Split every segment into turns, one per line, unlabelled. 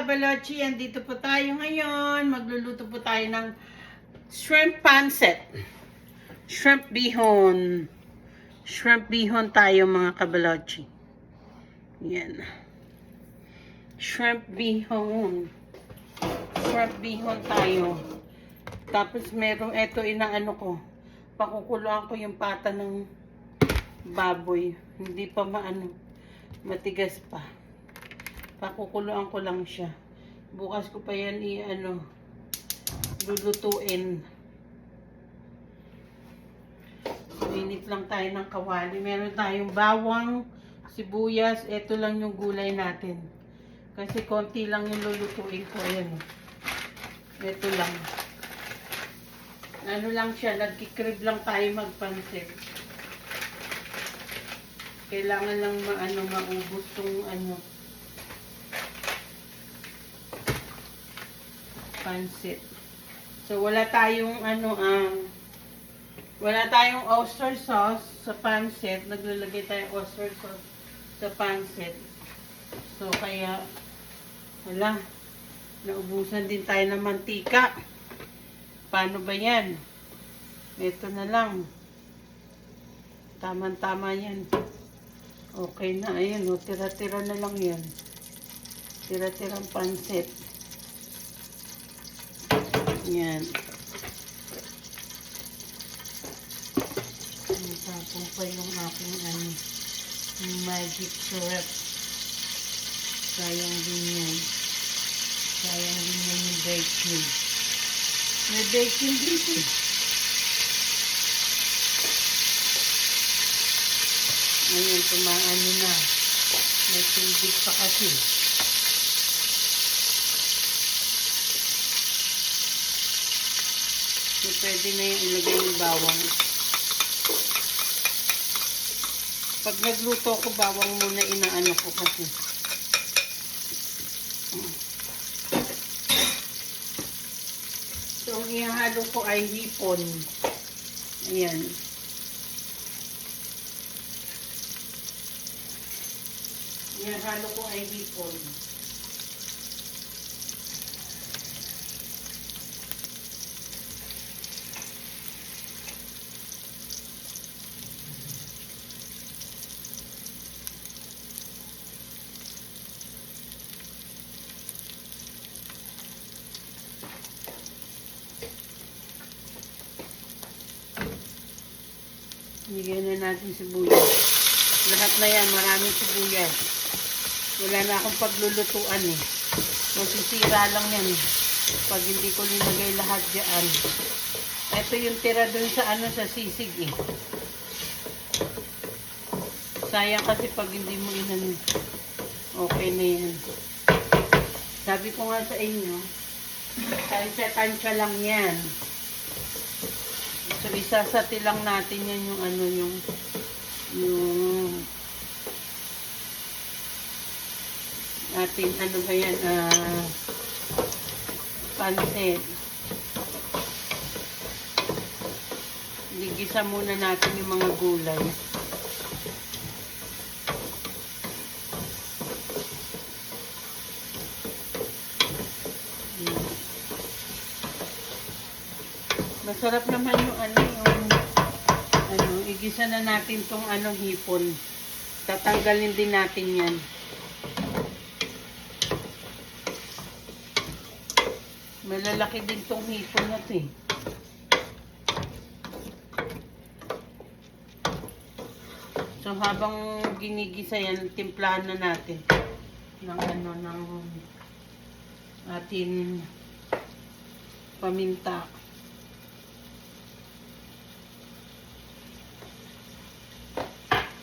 kabalochi, andito po tayo ngayon. Magluluto po tayo ng shrimp pancit. Shrimp bihon. Shrimp bihon tayo mga kabalochi. Yan. Shrimp bihon. Shrimp bihon tayo. Tapos meron, eto inaano ko. Pakukuluan ko yung pata ng baboy. Hindi pa matigas pa. Pakukuluan ko lang siya. Bukas ko pa yan lulutuin. Init lang tayo ng kawali. Meron tayong bawang, sibuyas. Ito lang yung gulay natin. Kasi konti lang yung lulutuin ko. Ayan. Ito lang. Ano lang siya, nagkikrib lang tayo magpansit. Kailangan lang maubos tong pansit. So wala tayong wala tayong oyster sauce sa pansit. Naglalagay tayong oyster sauce sa pansit. So kaya wala, naubusan din tayo ng mantika. Paano ba yan? Ito na lang. Tama-tama yan. Okay na. Ayan o. Tira-tira na lang yan. Tira-tirang pansit. Yan. Tapos pa yung aking magic syrup. Sayang din yan. Sayang din yan yung baking. May baking dito. Ngayon, tumaano na. May tubig pa kasi. So, pwede na yung ilagay yung bawang. Pag nagluto ko, bawang muna inaano ko kasi. So, ang ihahalo ko ay hipon. Ayan. Ihahalo ko ay hipon. Bigyan na natin sibuyas. Lahat na yan, maraming sibuyas. Wala na akong paglulutuan eh. Masisira lang yan eh. Pag hindi ko linagay lahat dyan. Ito yung tira dun sa sa sisig eh. Sayang kasi pag hindi mo okay na yan. Sabi ko nga sa inyo, tansya-tansya lang yan. So, isasati lang natin yan yung ating pansit. Ligisa muna natin yung mga gulay. Masarap naman yung igisa na natin tong hipon. Tatanggalin din natin yan. Malalaki din tong hipon na to eh. So habang ginigisa yan, timplahan na natin ng ating paminta.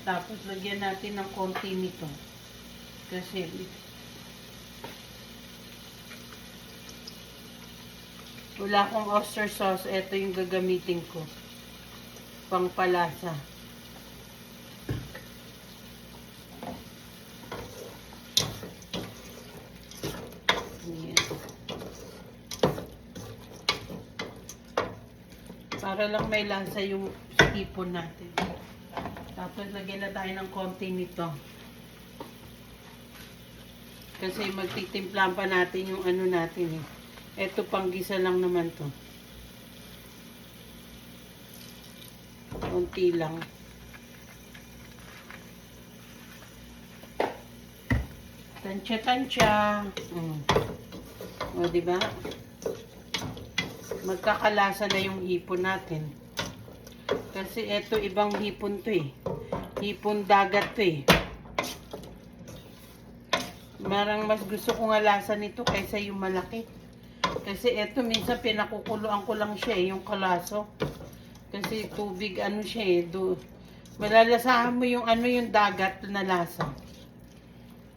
Tapos lagyan natin ng konti nito. Kasi wala akong oyster sauce. Ito yung gagamitin ko. Pangpalasa. Ayan. Para lang may lasa yung hipon natin. Tapos lagyan na tayo ng konti nito. Kasi magtitimplahan pa natin yung ano natin eh. Ito pang gisa lang naman to. Konti lang. Tansya-tansya. O, diba? Magkakalasa na yung hipon natin. Kasi ito ibang hipon to eh. Hipon dagat to eh. Marang mas gusto ko nga lasa nito kaysa yung malaki. Kasi ito minsan pinakukuluan ko lang siya eh, yung kalaso. Kasi tubig ano siya eh. Malalasahan mo yung ano yung dagat na lasa.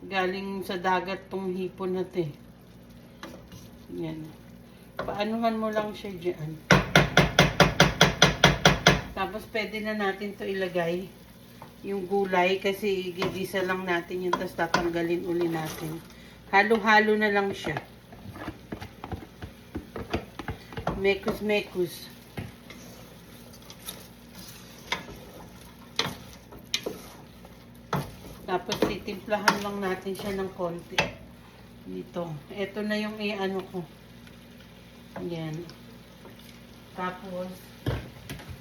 Galing sa dagat tong hipon na to eh. Yan. Paanuhan mo lang siya dyan. Tapos pwede na natin to ilagay yung gulay kasi gigisa lang natin yung tas tatanggalin uli natin. Halo-halo na lang siya. Mekus-mekus. Tapos titimplahan lang natin siya ng konti. Dito. Ito na yung i-ano ko. Yan. Tapos,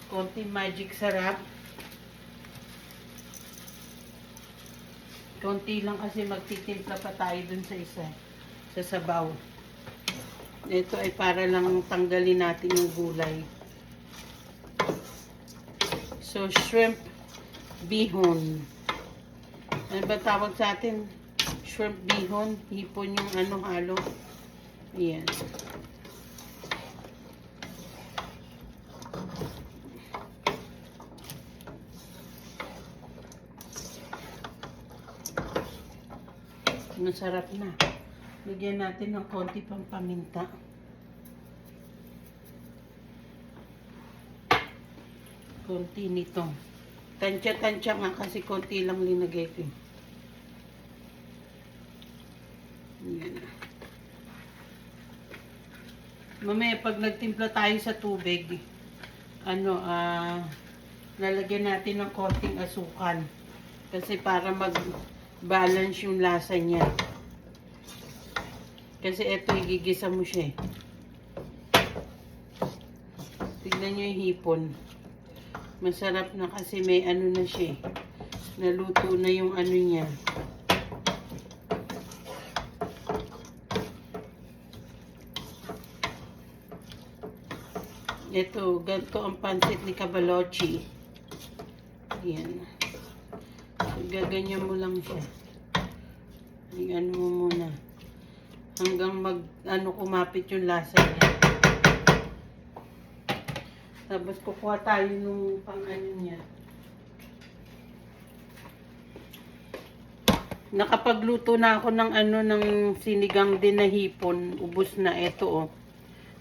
konti magic sarap. Konti lang kasi magtitimpla pa tayo dun sa isa. Sa sabaw. Ito ay para lang tanggalin natin yung gulay. So, shrimp bihon. Ano ba tawag sa atin? Shrimp bihon. Hipon yung ano halo. Ayan. Masarap na. Lagyan natin ng konti pang paminta. Konti nito. Tansya-tansya nga kasi konti lang linagay ko. Yan. Mamaya pag nagtimpla tayo sa tubig, lalagyan natin ng konting asukal. Kasi para mag-balance yung lasa niya. Kasi ito, igigisa mo siya eh. Tignan nyo yung hipon. Masarap na kasi may ano na siya eh. Naluto na yung ano niya. Ito, ganito ang pansit ni Cabalochi. Yan. So, gaganyan mo lang siya. Ano mo muna. Hanggang kumapit yung lasa niya. Tapos kukuha tayo nung pang-ano niya. Nakapagluto na ako ng ng sinigang din na hipon. Ubus na ito oh.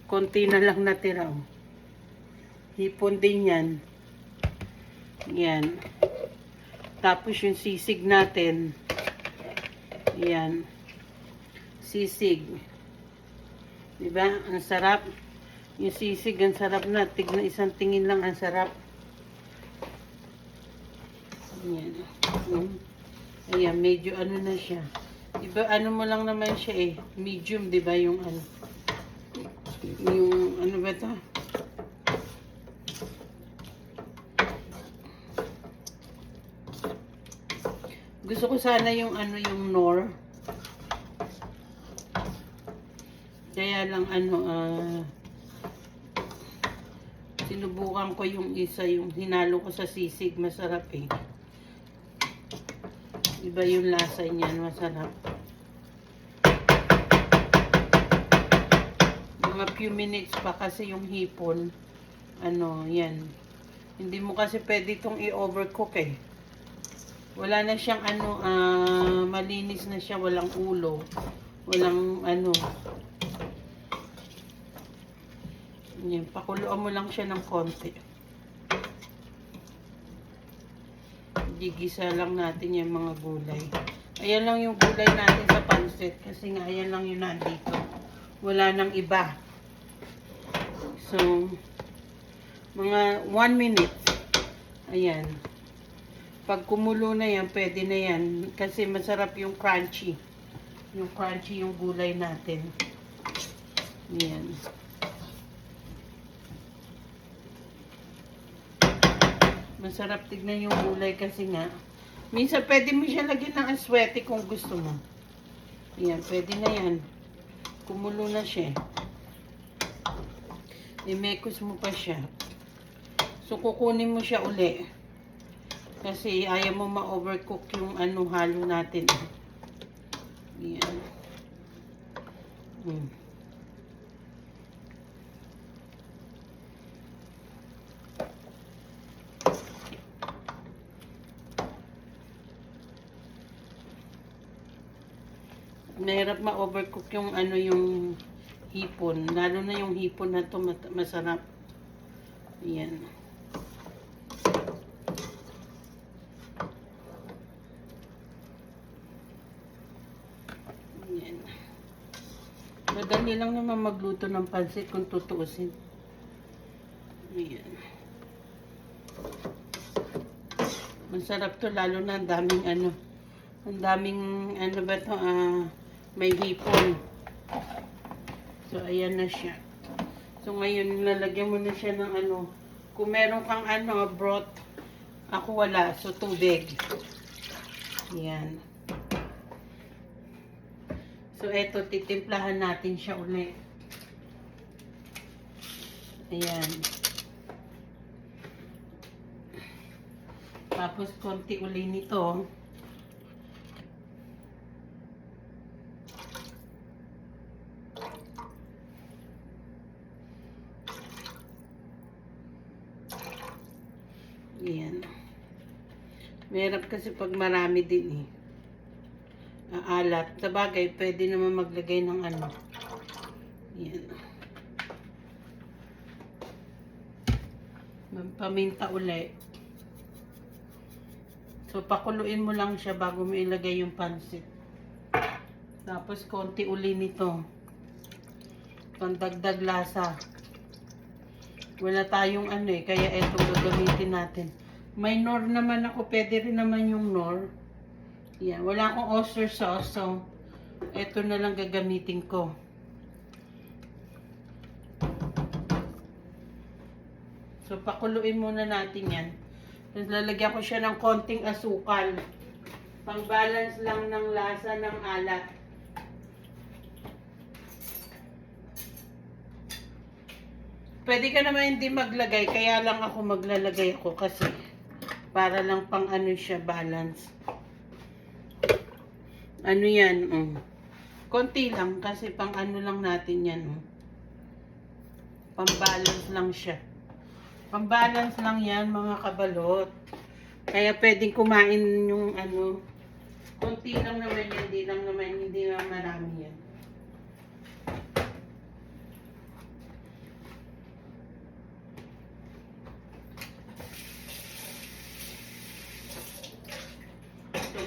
Konti na lang natira oh. Hipon din yan. Yan. Tapos yung sisig natin. Yan. Sisig. Diba? Ang sarap. Yung sisig, ang sarap na. Tignan, isang tingin lang, ang sarap. Ayan. Ayan, medyo ano na siya. Diba, ano mo lang naman siya eh. Medium, diba, yung ano. Yung, ano ba ito? Gusto ko sana yung yung Knorr. Kaya lang sinubukan ko yung isa, yung hinalo ko sa sisig, masarap eh. Iba yung lasa niyan, masarap. Mga few minutes pa kasi yung hipon, yan. Hindi mo kasi pwede itong i-overcook eh. Wala na siyang malinis na siya, walang ulo. Walang yan, pakuluan mo lang siya ng konti. Gigisa lang natin yung mga gulay. Ayan lang yung gulay natin sa pansit. Kasi nga, ayan lang yung nandito. Wala nang iba. So, mga 1 minute. Ayan. Pag kumulo na yan, pwede na yan. Kasi masarap yung crunchy. Yung crunchy yung gulay natin. Yan. Masarap tignan yung gulay kasi nga. Minsan pwede mo siya lagyan ng aswete kung gusto mo. Yan, pwede na yan. Kumulo na siya. I-mekos mo pa siya. So, kukunin mo siya uli. Kasi ayaw mo ma-overcook yung halo natin. Yan. Mahirap ma-overcook yung yung hipon. Lalo na yung hipon na to masarap. Yan. Yan. Madali lang naman magluto ng pansit kung tutuusin. Yan. Masarap to lalo na ang daming ba to, may hipon. So, ayan na siya. So, ngayon, lalagyan mo na siya ng kung meron kang broth, ako wala. So, tubig. Ayan. So, eto, titimplahan natin siya ulit. Ayan. Tapos, konti uli nito. Ayan. Mahirap kasi pag marami din alat. Sa bagay, pwede naman maglagay ng Ayan. Paminta uli. So, pakuluin mo lang siya bago mo ilagay yung pansit. Tapos, konti uli nito. Pandagdag lasa. Wala tayong kaya eto gagamitin natin. May nor naman ako, pwede rin naman yung nor. Yan, wala akong oyster sauce, so eto na lang gagamitin ko. So, pakuluin muna natin yan. Tapos lalagyan ko siya ng konting asukal. Pang-balance lang ng lasa ng alat. Pwede ka naman hindi maglagay, kaya lang ako maglalagay ako kasi para lang pang siya, balance. Yan, konti lang kasi pang lang natin yan, Pang-balance lang siya. Pang-balance lang yan, mga kabalot. Kaya pwedeng kumain yung konti lang naman yan, hindi lang marami yan.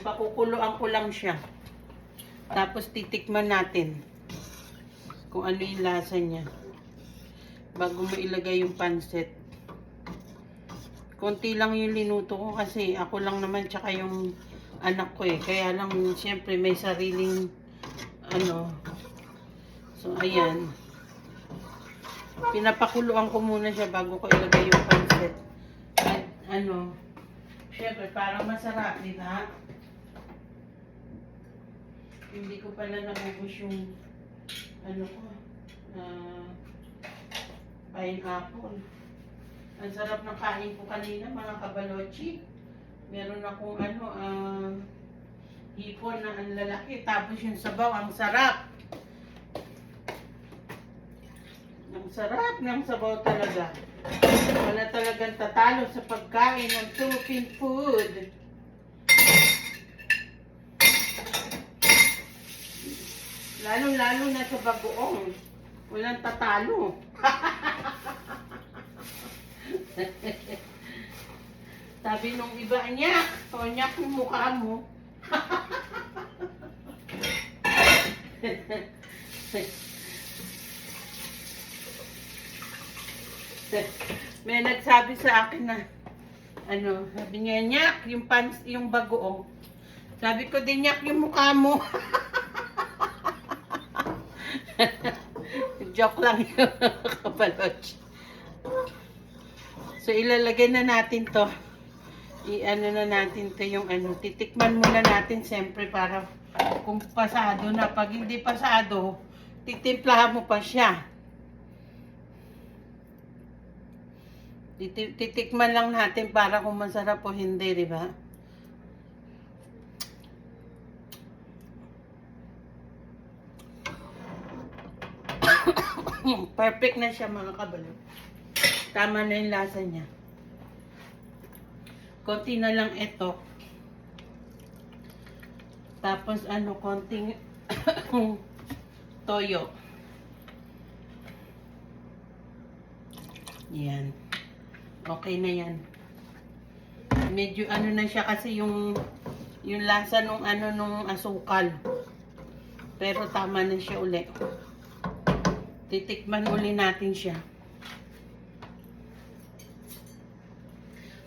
Pakukuluan ko lang siya. Tapos titikman natin kung ano yung lasa niya. Bago mo ilagay yung pansit. Konti lang yung linuto ko kasi ako lang naman tsaka yung anak ko Kaya lang siyempre may sariling So ayan. Pinapakuluan ko muna siya bago ko ilagay yung pansit. At siyempre parang masarap, di ba? Hindi ko pala naubos yung pineapple. Ang sarap ng kain ko kanina, mga kabalochi. Meron akong hipon na ang lalaki. Tapos yung sabaw, ang sarap. Ang sarap ng sabaw talaga. Wala talagang tatalo sa pagkain ng Philippine food. Lalo-lalo na sa bagoong. Walang tatalo. Sabi nung iba niya, tonyak yung mukha mo. May nagsabi sa akin na, sabi niya, nyak, yung bagoong. Sabi ko din, nyak yung mukha mo. Joke lang yun, kabaloch. So, ilalagay na natin to. I-ano na natin to yung ano. Titikman muna natin siyempre para kung pasado na. Pag hindi pasado, titimplahan mo pa siya. Titikman lang natin para kung masarap o hindi, di ba? Perfect na siya mga kabalo. Tama na yung lasa niya. Konti na lang ito. Tapos ano, konting toyo. Yan. Okay na yan. Medyo ano na siya kasi yung lasa nung ano nung asukal. Pero tama na siya uli. Titikman uli natin siya.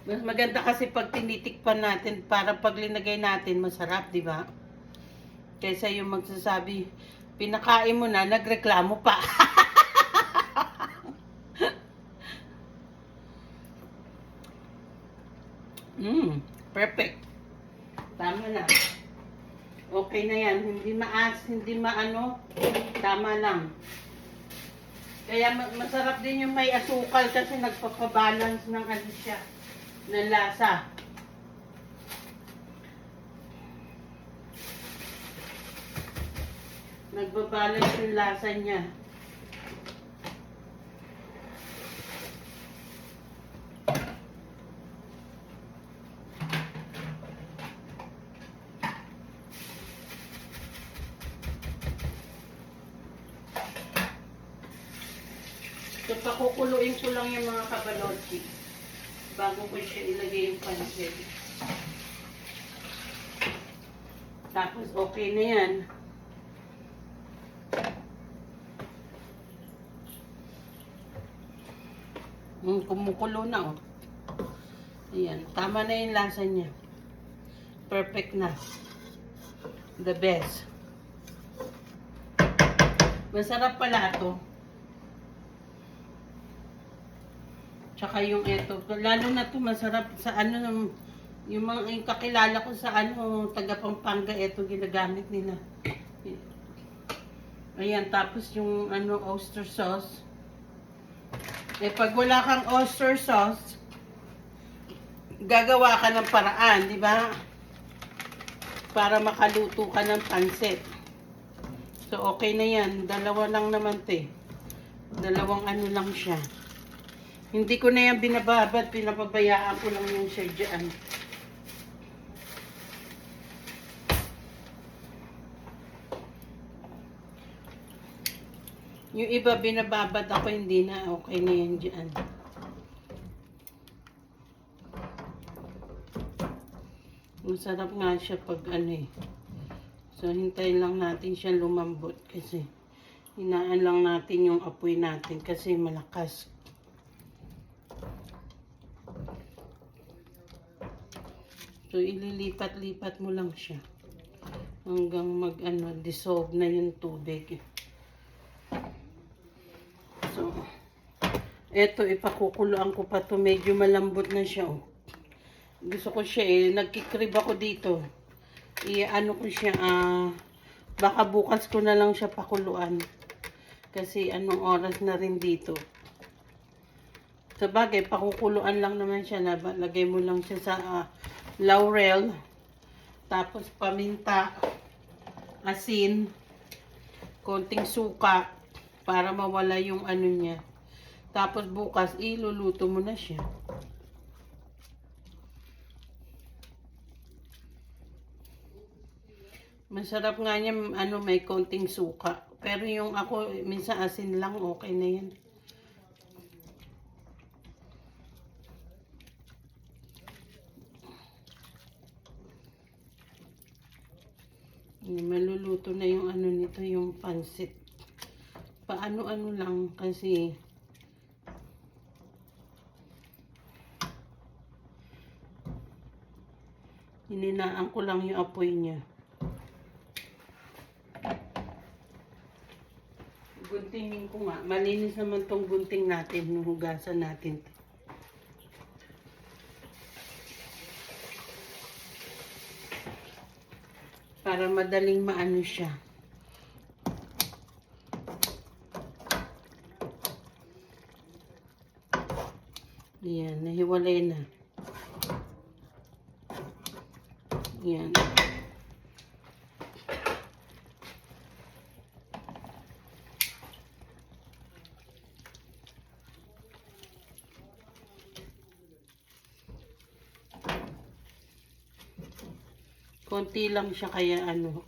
Mas maganda kasi pag tinitikpan natin para pag linagay natin masarap, di ba? Kaysa yung magsasabi, pinakain mo na, nagreklamo pa. Perfect. Tama na. Okay na yan. Hindi maas, hindi maano. Tama lang. Kaya masarap din yung may asukal kasi nagpapabalance ng ano siya, ng lasa. Nagbabalance yung lasa niya. So, pakukuluin ko lang yung mga kabalochi bago ko siya ilagay yung pansit. Tapos, okay na yan. Kumukulo na, oh. Ayan. Tama na yung lasa niya. Perfect na. The best. Masarap pala ito. Tsaka yung eto, lalo na to masarap sa ano, yung mga yung kakilala ko sa ano, taga Pampanga, eto ginagamit nila. Ayan, tapos yung ano, oyster sauce. Eh, pag wala kang oyster sauce, gagawa ka ng paraan, di ba? Para makaluto ka ng pansit. So, okay na yan. Dalawa lang naman to eh. Dalawang ano lang siya. Hindi ko na yan binababad, pinapabayaan ko lang yung siya dyan. Yung iba binababad ako, hindi na. Okay na yan dyan. Masarap nga siya pag ano eh. So, hintayin lang natin siya lumambot kasi hinaan lang natin yung apoy natin kasi malakas. So, ililipat-lipat mo lang siya hanggang dissolve na yung tubig. So, eto, ipakukuluan ko pa to. Medyo malambot na siya, oh. Gusto ko siya eh. Nagkikrib ako dito. I-ano ko siya, baka bukas ko na lang siya pakuluan. Kasi anong oras na rin dito. Sa bagay, pakukuluan lang naman siya. Lagay mo lang siya sa laurel, tapos paminta, asin, konting suka, para mawala yung ano niya. Tapos bukas, iluluto mo na siya. Masarap nga niya, may konting suka. Pero yung ako, minsan asin lang, okay na yan. Maluluto na yung ano nito, yung pansit. Paano-ano lang kasi hininaan ko lang yung apoy niya. Guntingin ko nga. Malinis naman tong gunting natin. Hugasan natin. Para madaling maano siya. Yan, nahiwalay na. Yan. Konti lang siya kaya ano,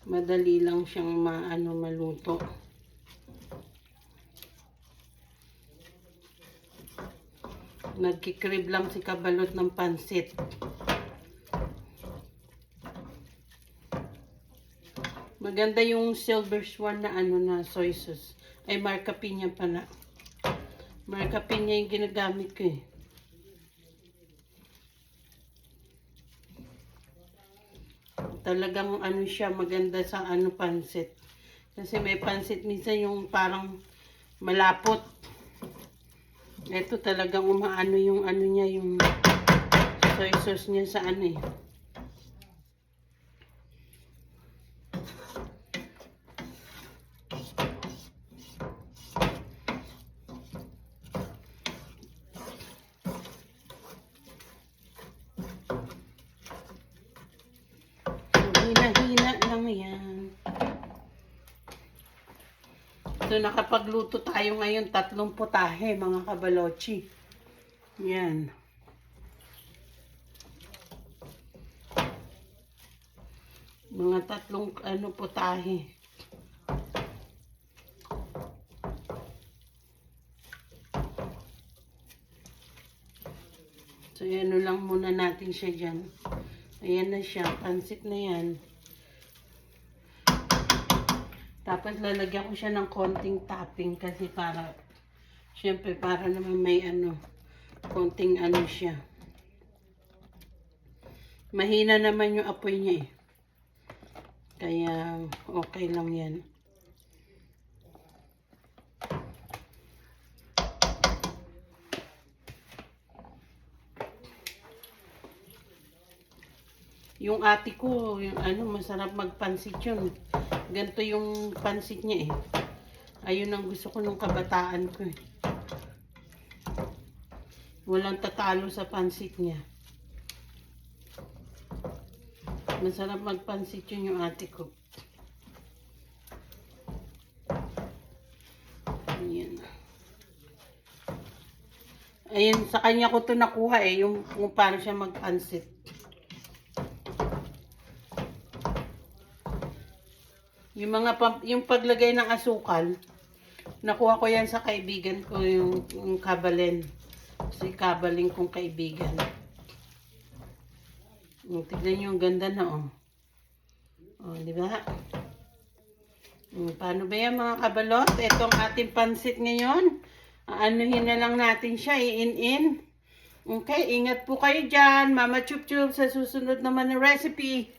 madali lang siyang maluto. Nagkikrib lang si Kabalot ng pansit. Maganda yung Silver Swan na na soy sauce. Ay, Marca Piña pala. Marca Piña yung ginagamit ko eh. Talagang siya maganda sa pansit. Kasi may pansit minsan yung parang malapot. Ito talagang umaano yung niya, yung soy sauce niya sa eh. Hina-hina lang yan. So, nakapagluto tayo ngayon 3 putahe, mga kabalochi. Yan. Mga 3 putahe. So, lang muna natin siya dyan. Ayan na siya. Pansit na yan. Tapos lalagyan ko siya ng konting topping kasi para, syempre para naman may konting siya. Mahina naman yung apoy niya eh. Kaya okay lang yan. Yung ate ko, yung masarap magpansit yun. Ganito yung pansit niya eh. Ayun ang gusto ko nung kabataan ko eh. Walang tatalo sa pansit niya. Masarap magpansit yun yung ate ko. Ayan. Ayun, sa kanya ko to nakuha eh. Yung paano siya magpansit. Yung paglagay ng asukal, nakuha ko yan sa kaibigan ko, yung Kabalen. Si Kabaling kong kaibigan. Tignan nyo, ang ganda na oh. Oh, di ba? Paano ba yan mga kabalot? Itong ating pansit ngayon. Anuhin na lang natin siya, i-in-in. Okay, ingat po kayo dyan. Mama Chup Chup sa susunod naman na recipe.